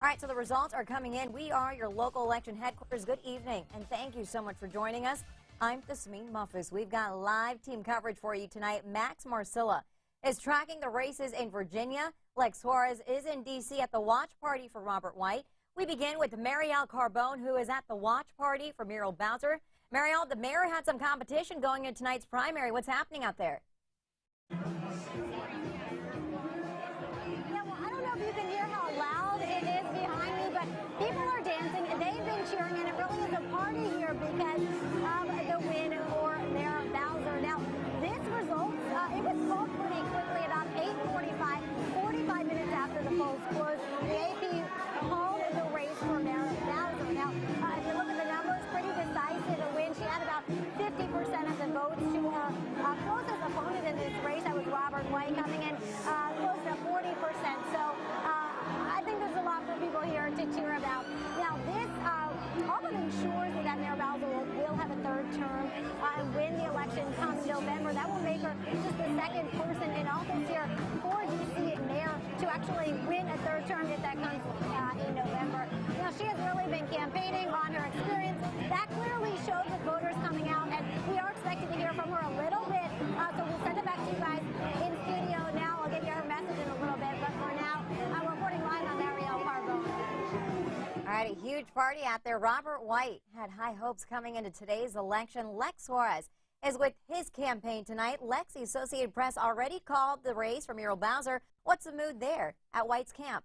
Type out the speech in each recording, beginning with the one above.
All right, so the results are coming in. We are your local election headquarters. Good evening, and thank you so much for joining us. I'm Tasmeen Muffis. We've got live team coverage for you tonight. Max Marcilla is tracking the races in Virginia. Lex Suarez is in D.C. at the watch party for Robert White. We begin with Marielle Carbone, who is at the watch party for Muriel Bowser. Marielle, the mayor had some competition going in tonight's primary. What's happening out there? Yeah, well, I don't know if you can hear how loud it is behind me, but people are dancing and they've been cheering, and it really is a party here because of the win for Mayor Bowser. Now, this result, it was called pretty quickly, about 8:45, 45 minutes after the polls closed. The AP called the race for Mayor Bowser. Now, if you look at the numbers, pretty decisive a win. She had about 50% of the votes to her closest opponent in this race. That was Robert White, coming in close to 40%. So I think there's a lot for people here to cheer about. Now, this all but ensures that Mayor Bowser will have a third term and win the election come November. That will make her just the second person in office here for D.C. mayor to actually win a third term if that comes in November. Now, she has really been campaigning on her experience. That clearly shows with voters coming out, and we are expecting to hear from her a little bit. So we'll send it back to you guys in studio now. I'll get you her message in a little bit, but for now, I'm reporting live on Marielle Carbone. All right, a huge party out there. Robert White had high hopes coming into today's election. Lex Suarez is with his campaign tonight. Lex, the Associated Press already called the race for Muriel Bowser. What's the mood there at White's camp?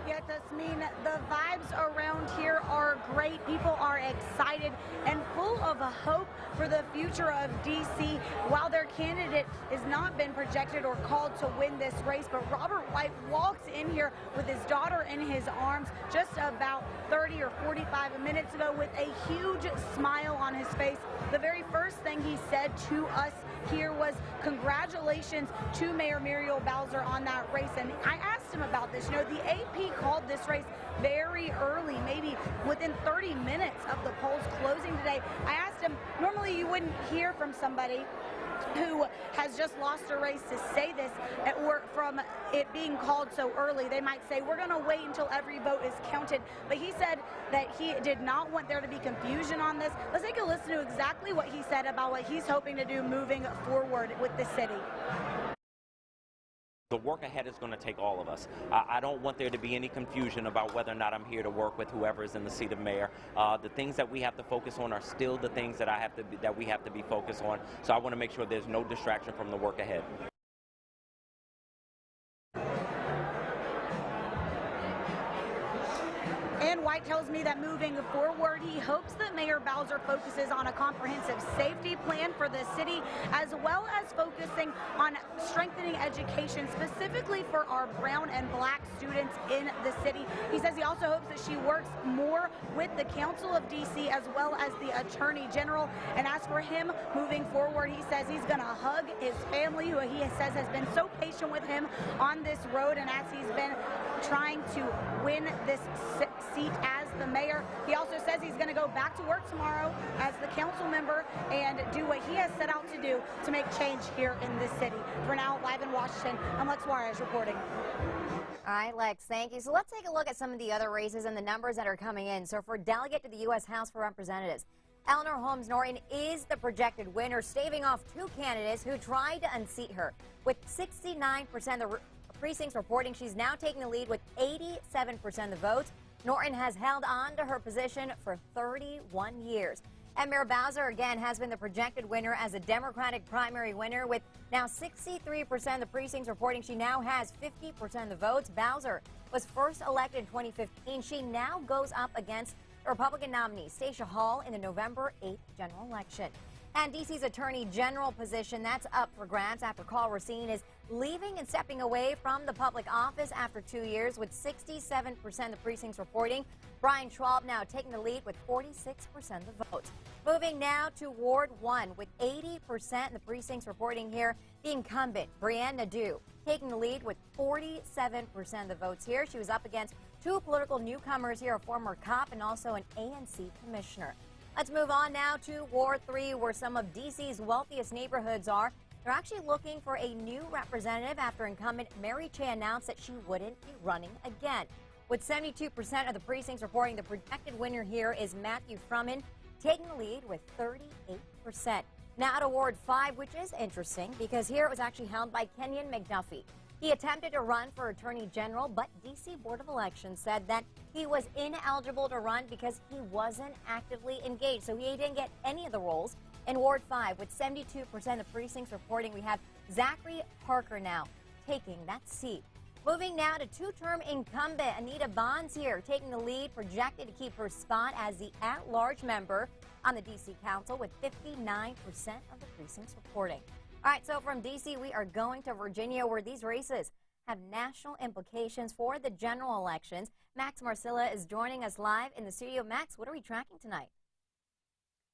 Yeah, Tasmeen, the vibes around here are great. People are excited and full of hope for the future of D.C. While their candidate has not been projected or called to win this race, but Robert White walked in here with his daughter in his arms just about 30 or 45 minutes ago with a huge smile on his face. The very first thing he said to us here was congratulations to Mayor Muriel Bowser on that race. And I asked him about this. You know, the AP called this race very early, maybe within 30 minutes of the polls closing today. I asked him, normally you wouldn't hear from somebody who has just lost a race to say this, or from it being called so early. They might say, we're going to wait until every vote is counted. But he said that he did not want there to be confusion on this. Let's take a listen to exactly what he said about what he's hoping to do moving forward with the city. The work ahead is going to take all of us. I don't want there to be any confusion about whether or not I'm here to work with whoever is in the seat of mayor. The things that we have to focus on are still the things that we have to be focused on. So I want to make sure there's no distraction from the work ahead. And White tells me that moving forward, he hopes that Mayor Bowser focuses on a comprehensive safety plan for the city, as well as focusing on strengthening education, specifically for our brown and black students in the city. He says he also hopes that she works more with the Council of D.C. as well as the Attorney General. And as for him moving forward, he says he's going to hug his family, who he says has been so patient with him on this road, and as he's been trying to win this seat as the mayor. He also says he's going to go back to work tomorrow as the council member and do what he has set out to do to make change here in this city. For now, live in Washington, I'm Lex Suarez reporting. All right, Lex, thank you. So let's take a look at some of the other races and the numbers that are coming in. So for delegate to the U.S. House of Representatives, Eleanor Holmes Norton is the projected winner, staving off two candidates who tried to unseat her. With 69% of the precincts reporting, she's now taking the lead with 87% of the votes. Norton has held on to her position for 31 years. And Mayor Bowser, again, has been the projected winner as a Democratic primary winner with now 63% of the precincts reporting. She now has 50% of the votes. Bowser was first elected in 2015. She now goes up against the Republican nominee, Stacia Hall, in the November 8th general election. And D.C.'s Attorney General position, that's up for grabs after Karl Racine is leaving and stepping away from the public office after 2 years with 67% of the precincts reporting. Brian Schwab now taking the lead with 46% of the votes. Moving now to Ward 1 with 80% of the precincts reporting here. The incumbent, Brianne Nadeau, taking the lead with 47% of the votes here. She was up against two political newcomers here, a former cop and also an ANC commissioner. Let's move on now to Ward 3, where some of D.C.'s wealthiest neighborhoods are. They're actually looking for a new representative after incumbent Mary Cheh announced that she wouldn't be running again. With 72% of the precincts reporting, the projected winner here is Matthew Frumman, taking the lead with 38%. Now at Ward 5, which is interesting because here it was actually held by Kenyon McDuffie. He attempted to run for Attorney General, but D.C. Board of Elections said that he was ineligible to run because he wasn't actively engaged. So he didn't get any of the roles. In Ward 5, with 72% of the precincts reporting, we have Zachary Parker now taking that seat. Moving now to two-term incumbent Anita Bonds here, taking the lead, projected to keep her spot as the at-large member on the D.C. Council with 59% of the precincts reporting. All right, so from D.C., we are going to Virginia, where these races have national implications for the general elections. Max Marcilla is joining us live in the studio. Max, what are we tracking tonight?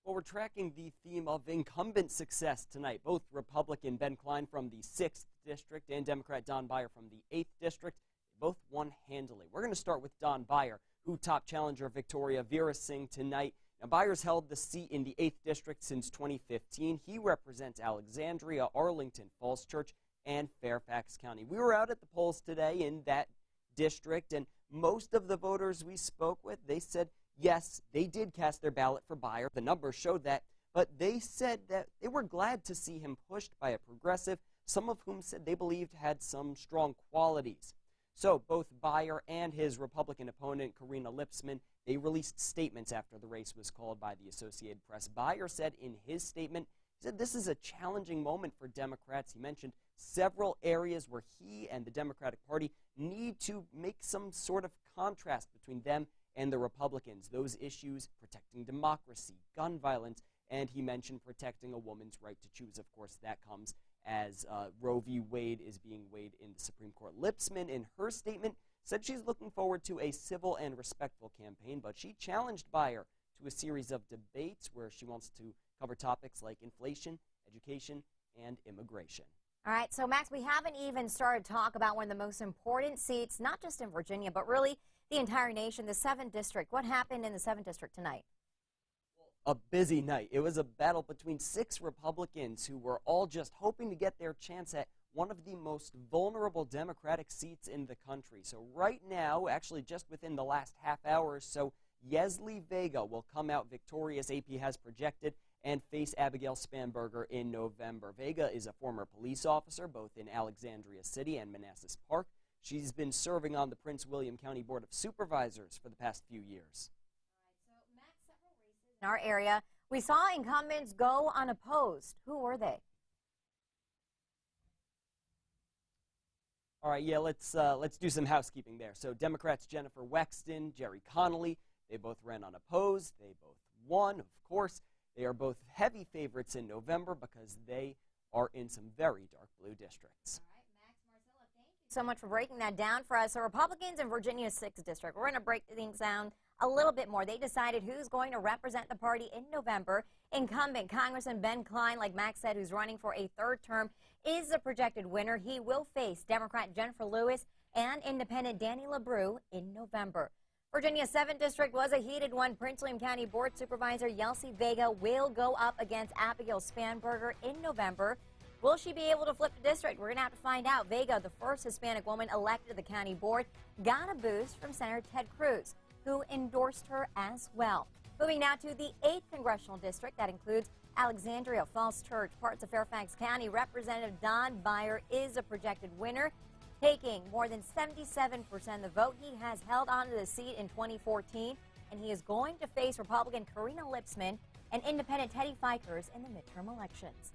Well, we're tracking the theme of incumbent success tonight. Both Republican Ben Cline from the 6th District and Democrat Don Beyer from the 8th District, both won handily. We're going to start with Don Beyer, who topped challenger Victoria Veera Singh tonight. Now, Beyer's held the seat in the 8th District since 2015. He represents Alexandria, Arlington, Falls Church, and Fairfax County. We were out at the polls today in that district, and most of the voters we spoke with, they said, yes, they did cast their ballot for Beyer. The numbers showed that, but they said that they were glad to see him pushed by a progressive, some of whom said they believed had some strong qualities. So both Beyer and his Republican opponent, Karina Lipsman, they released statements after the race was called by the Associated Press. Beyer said in his statement, he said this is a challenging moment for Democrats. He mentioned several areas where he and the Democratic Party need to make some sort of contrast between them and the Republicans. Those issues, protecting democracy, gun violence, and he mentioned protecting a woman's right to choose. Of course, that comes as Roe v. Wade is being weighed in the Supreme Court. Lipsman, in her statement, said she's looking forward to a civil and respectful campaign, but she challenged Beyer to a series of debates where she wants to cover topics like inflation, education, and immigration. All right, so Max, we haven't even started to talk about one of the most important seats, not just in Virginia, but really the entire nation, the 7th District. What happened in the 7th District tonight? A busy night. It was a battle between 6 Republicans who were all just hoping to get their chance at one of the most vulnerable Democratic seats in the country. So right now, actually just within the last half hour or so, Yesli Vega will come out victorious, AP has projected, and face Abigail Spanberger in November. Vega is a former police officer, both in Alexandria City and Manassas Park. She's been serving on the Prince William County Board of Supervisors for the past few years. All right, so Max, several races in our area, we saw incumbents go unopposed. Who were they? All right, yeah, let's do some housekeeping there. So Democrats Jennifer Wexton, Jerry Connolly, they both ran unopposed. They both won, of course. They are both heavy favorites in November because they are in some very dark blue districts. All right, Max Marcilla, thank you so much for breaking that down for us. So Republicans in Virginia's 6th District, we're going to break things down a little bit more. They decided who's going to represent the party in November. Incumbent Congressman Ben Cline, like Max said, who's running for a 3rd term, is the projected winner. He will face Democrat Jennifer Lewis and Independent Danny LaBrue in November. Virginia's 7th District was a heated one. Prince William County Board Supervisor Yesli Vega will go up against Abigail Spanberger in November. Will she be able to flip the district? We're going to have to find out. Vega, the first Hispanic woman elected to the county board, got a boost from Senator Ted Cruz, who endorsed her as well. Moving now to the 8th Congressional District, that includes Alexandria, Falls Church, parts of Fairfax County. Representative Don Beyer is a projected winner, taking more than 77% of the vote. He has held on to the seat in 2014, and he is going to face Republican Karina Lipsman and Independent Teddy Fikers in the midterm elections.